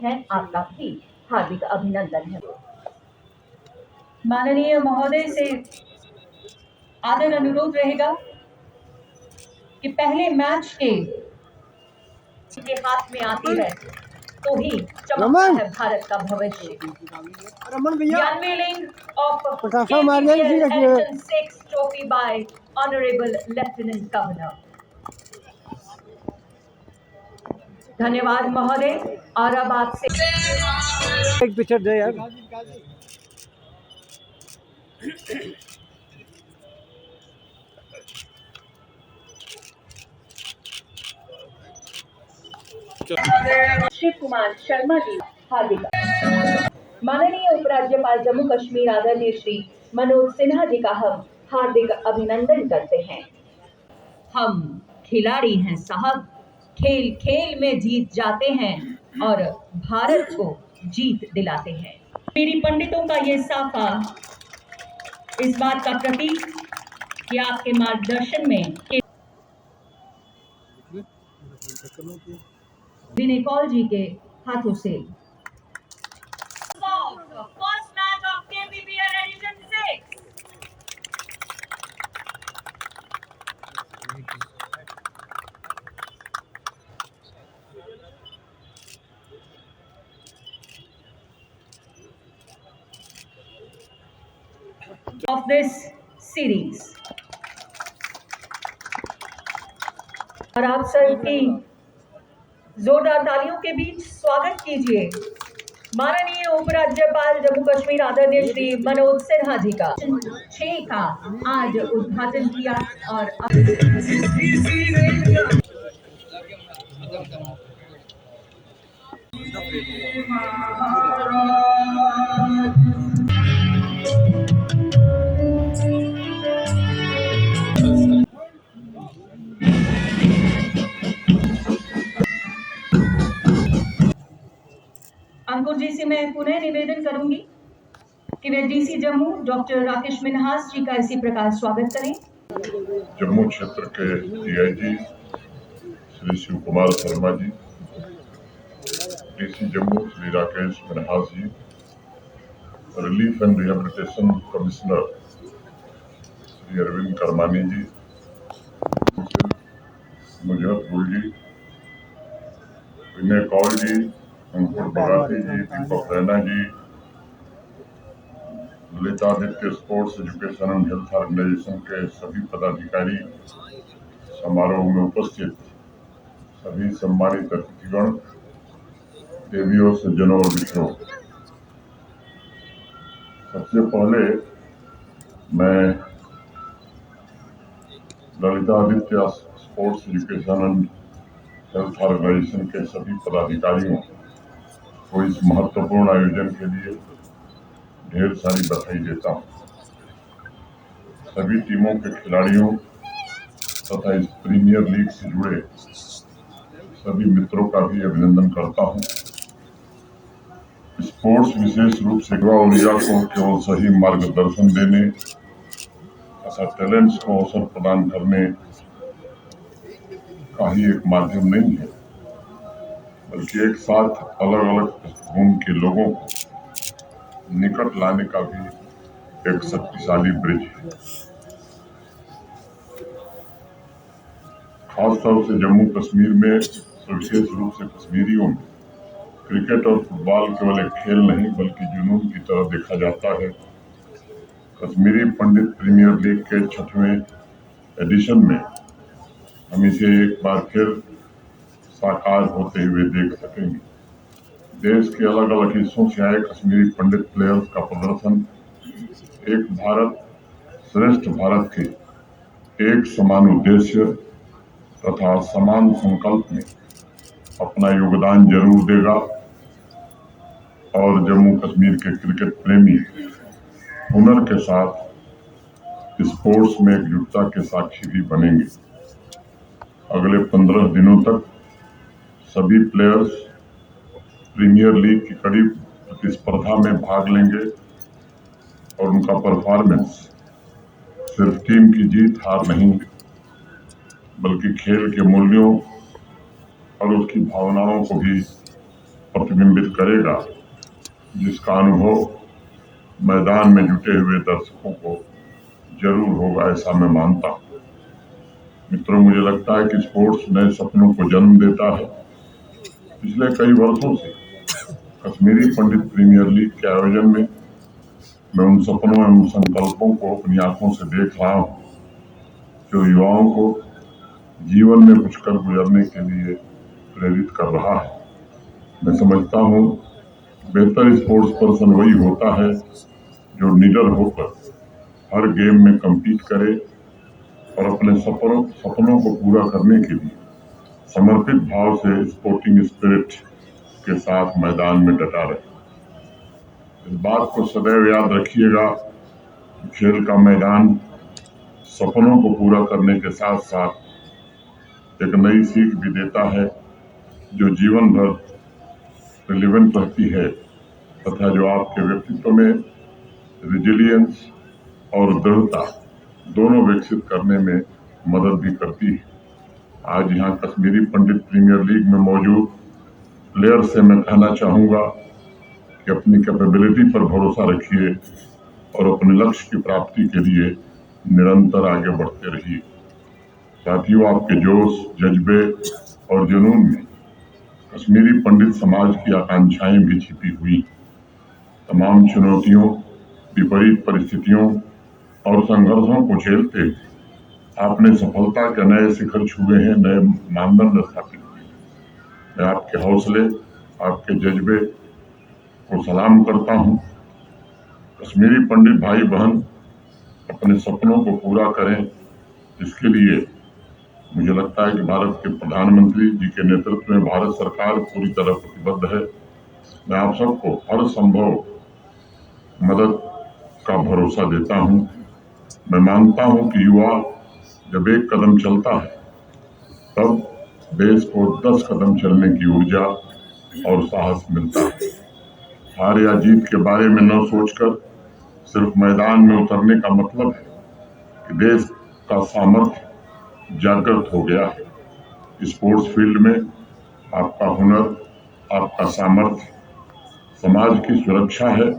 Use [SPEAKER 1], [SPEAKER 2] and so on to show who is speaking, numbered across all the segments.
[SPEAKER 1] हैं, आपका भी हार्दिक अभिनंदन है।
[SPEAKER 2] माननीय महोदय से आदर अनुरोध रहेगा कि पहले मैच के
[SPEAKER 1] हाथ में आती है तो ही चमकता है भारत का भविष्य। The unveiling of KPPL Edition 6 trophy by Honorable Lieutenant Governor. धन्यवाद महोदय। और अब आपसे
[SPEAKER 3] एक पिक्चर दे यार।
[SPEAKER 1] शिव कुमार शर्मा जी हार्दिक। माननीय उपराज्यपाल जम्मू कश्मीर आदरणीय श्री मनोज सिन्हा जी का हम हार्दिक अभिनंदन करते हैं। हम खिलाड़ी हैं साहब, खेल खेल में जीत जाते हैं और भारत को जीत दिलाते हैं।
[SPEAKER 2] मेरी पंडितों का ये साफा इस बात का प्रतीक कि आपके मार्गदर्शन में विनय कौल जी के हाथों से
[SPEAKER 1] First match of KPPL Edition 6.
[SPEAKER 2] of this series. और आप सबकी जोरदार तालियों के बीच स्वागत कीजिए माननीय उपराज्यपाल जम्मू कश्मीर आदरणीय श्री मनोज सिन्हा जी का 6 का आज उद्घाटन किया। और अंकुर जी से मैं पुनः निवेदन करूंगी कि वे डीसी जम्मू डॉक्टर राकेश मिन्हास जी का इसी प्रकार स्वागत करें।
[SPEAKER 4] जम्मू क्षेत्र के DIG Shri Shiv Kumar Sharma ji, DC Jammu Shri Rakesh Minhas ji, relief and rehabilitation commissioner Shri Arvind Karmani ji, Muzaffar ji, Vinay Kaul ji, Ankur Bagati ji, Deepak Raina ji, Lalitaditya sports education and health organisation के सभी पदाधिकारी, समारोह में उपस्थित सभी सम्मानित अतिथिगण, देवियों सज्जनों और मित्रों, सबसे पहले मैं Lalitaditya sports education and health organisation के सभी पदाधिकारियों को इस महत्वपूर्ण आयोजन के लिए ढेर सारी बधाई देता हूँ। सभी टीमों के खिलाड़ियों तथा इस प्रीमियर लीग से जुड़े सभी मित्रों का भी अभिनंदन करता हूँ। स्पोर्ट्स विशेष रूप से युवा ऊर्जा को केवल सही मार्गदर्शन देने तथा टैलेंट्स को अवसर प्रदान करने का ही एक माध्यम नहीं है, बल्कि एक साथ अलग अलग पृष्ठभूमि के लोगों को निकट लाने का भी एक शक्तिशाली ब्रिज है। खासतौर से जम्मू कश्मीर में, विशेष रूप से कश्मीरियों में, क्रिकेट और फुटबॉल केवल एक खेल नहीं बल्कि जुनून की तरह देखा जाता है। कश्मीरी पंडित प्रीमियर लीग के 6वें एडिशन में हम इसे एक बार फिर साकार होते हुए देख सकेंगे। देश के अलग अलग हिस्सों से आए कश्मीरी पंडित प्लेयर्स का प्रदर्शन एक भारत श्रेष्ठ भारत के एक समान उद्देश्य तथा समान संकल्प में अपना योगदान जरूर देगा और जम्मू कश्मीर के क्रिकेट प्रेमी हुनर के साथ स्पोर्ट्स में एकजुटता के साक्षी भी बनेंगे। अगले 15 दिनों तक सभी प्लेयर्स प्रीमियर लीग की कड़ी प्रतिस्पर्धा में भाग लेंगे और उनका परफॉर्मेंस सिर्फ टीम की जीत हार नहीं बल्कि खेल के मूल्यों और उसकी भावनाओं को भी प्रतिबिंबित करेगा, जिसका अनुभव मैदान में जुटे हुए दर्शकों को जरूर होगा, ऐसा मैं मानता हूँ। मित्रों, मुझे लगता है कि स्पोर्ट्स नए सपनों को जन्म देता है। पिछले कई वर्षों से कश्मीरी पंडित प्रीमियर लीग के आयोजन में मैं उन सपनों एवं संकल्पों को अपनी आंखों से देख रहा हूँ जो युवाओं को जीवन में कुछ कर गुजरने के लिए प्रेरित कर रहा है। मैं समझता हूँ बेहतर स्पोर्ट्स पर्सन वही होता है जो निडर होकर हर गेम में compete करे और अपने सपनों को पूरा करने के लिए समर्पित भाव से स्पोर्टिंग स्पिरिट के साथ मैदान में डटा रहे। इस बात को सदैव याद रखिएगा, खेल का मैदान सपनों को पूरा करने के साथ साथ एक नई सीख भी देता है जो जीवन भर रिलेवेंट रहती है तथा जो आपके व्यक्तित्व में रिजिलियंस और दृढ़ता दोनों विकसित करने में मदद भी करती है। आज यहाँ कश्मीरी पंडित प्रीमियर लीग में मौजूद प्लेयर से मैं कहना चाहूँगा कि अपनी कैपेबिलिटी पर भरोसा रखिए और अपने लक्ष्य की प्राप्ति के लिए निरंतर आगे बढ़ते रहिए। साथियों, आपके जोश, जज्बे और जुनून में कश्मीरी पंडित समाज की आकांक्षाएं भी छिपी हुई। तमाम चुनौतियों, विपरीत परिस्थितियों और संघर्षों को झेलते हुए आपने सफलता के नए शिखर छुए हैं, नए मानदंड स्थापित किए। मैं आपके हौसले, आपके जज्बे को सलाम करता हूँ। कश्मीरी पंडित भाई बहन अपने सपनों को पूरा करें, इसके लिए मुझे लगता है कि भारत के प्रधानमंत्री जी के नेतृत्व में भारत सरकार पूरी तरह प्रतिबद्ध है। मैं आप सबको हर संभव मदद का भरोसा देता हूँ। मैं मानता हूँ कि युवा जब एक कदम चलता है तब देश को 10 कदम चलने की ऊर्जा और साहस मिलता है। हार या जीत के बारे में न सोचकर सिर्फ मैदान में उतरने का मतलब है कि देश का सामर्थ्य जागृत हो गया है। स्पोर्ट्स फील्ड में आपका हुनर, आपका सामर्थ्य समाज की सुरक्षा है।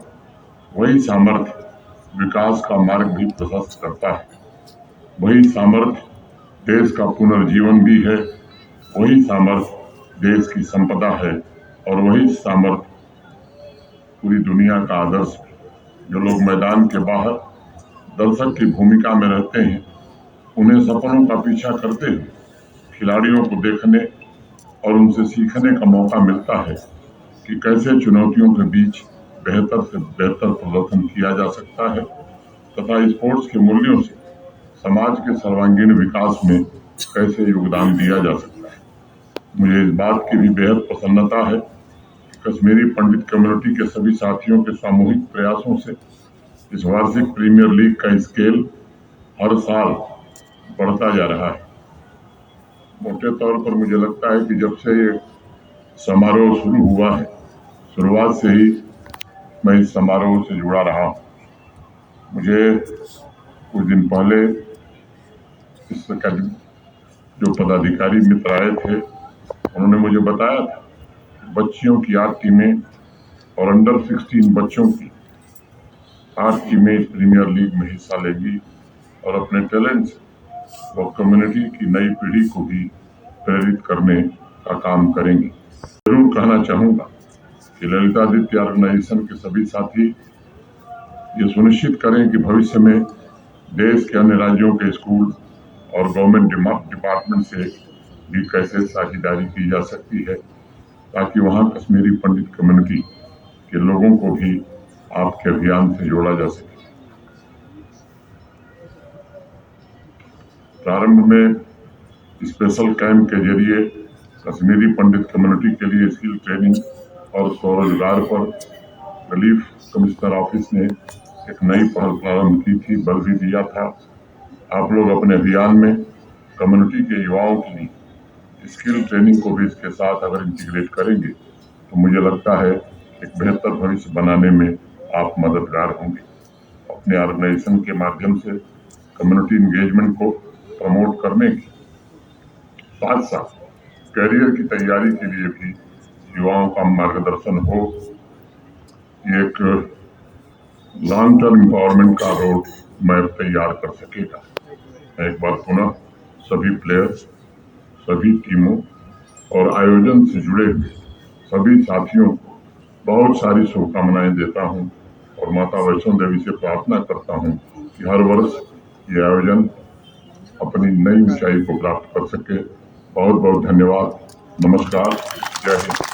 [SPEAKER 4] वही सामर्थ्य विकास का मार्ग भी प्रशस्त करता है। वही सामर्थ्य देश का पुनर्जीवन भी है। वही सामर्थ्य देश की संपदा है और वही सामर्थ्य पूरी दुनिया का आदर्श है। जो लोग मैदान के बाहर दर्शक की भूमिका में रहते हैं, उन्हें सपनों का पीछा करते हुए खिलाड़ियों को देखने और उनसे सीखने का मौका मिलता है कि कैसे चुनौतियों के बीच बेहतर से बेहतर प्रदर्शन किया जा सकता है तथा स्पोर्ट्स के मूल्यों से समाज के सर्वांगीण विकास में कैसे योगदान दिया जा सकता है। मुझे इस बात की भी बेहद प्रसन्नता है कि कश्मीरी पंडित कम्युनिटी के सभी साथियों के सामूहिक प्रयासों से इस वार्षिक प्रीमियर लीग का स्केल हर साल बढ़ता जा रहा है। मोटे तौर पर मुझे लगता है कि जब से ये समारोह शुरू हुआ है, शुरुआत से ही मैं इस समारोह से जुड़ा रहा हूँ। मुझे कुछ दिन पहले इसका जो पदाधिकारी मित्र आए थे, उन्होंने मुझे बताया था कि बच्चियों की 8 टीमें और अंडर 16 बच्चों की 8 टीमें इस प्रीमियर लीग में हिस्सा लेंगी और अपने टैलेंट से वो कम्युनिटी की नई पीढ़ी को भी प्रेरित करने का काम करेंगी। जरूर कहना चाहूँगा कि ललितादित्य ऑर्गेनाइजेशन के सभी साथी ये सुनिश्चित करें कि भविष्य में देश के अन्य राज्यों के स्कूल और गवर्नमेंट डिपार्टमेंट से भी कैसे साझेदारी की जा सकती है ताकि वहाँ कश्मीरी पंडित कम्युनिटी के लोगों को भी आपके अभियान से जोड़ा जा सके। प्रारंभ में स्पेशल कैंप के जरिए कश्मीरी पंडित कम्युनिटी के लिए स्किल ट्रेनिंग और स्वरोजगार पर रिलीफ कमिश्नर ऑफिस ने एक नई पहल प्रारंभ की थी, बल भी दिया था। आप लोग अपने अभियान में कम्युनिटी के युवाओं के लिए स्किल ट्रेनिंग को भी इसके साथ अगर इंटीग्रेट करेंगे तो मुझे लगता है एक बेहतर भविष्य बनाने में आप मददगार होंगे। अपने ऑर्गेनाइजेशन के माध्यम से कम्युनिटी इंगेजमेंट को प्रमोट करने के साथ साथ कैरियर की तैयारी के लिए भी युवाओं का मार्गदर्शन हो, एक लॉन्ग टर्म एम्पावरमेंट का रोड मैप तैयार कर सकेगा। मैं एक बार पुनः सभी प्लेयर्स, सभी टीमों और आयोजन से जुड़े सभी साथियों को बहुत सारी शुभकामनाएं देता हूं और माता वैष्णो देवी से प्रार्थना करता हूं कि हर वर्ष ये आयोजन अपनी नई ऊंचाई को प्राप्त कर सके। बहुत बहुत धन्यवाद। नमस्कार। जय हिंद।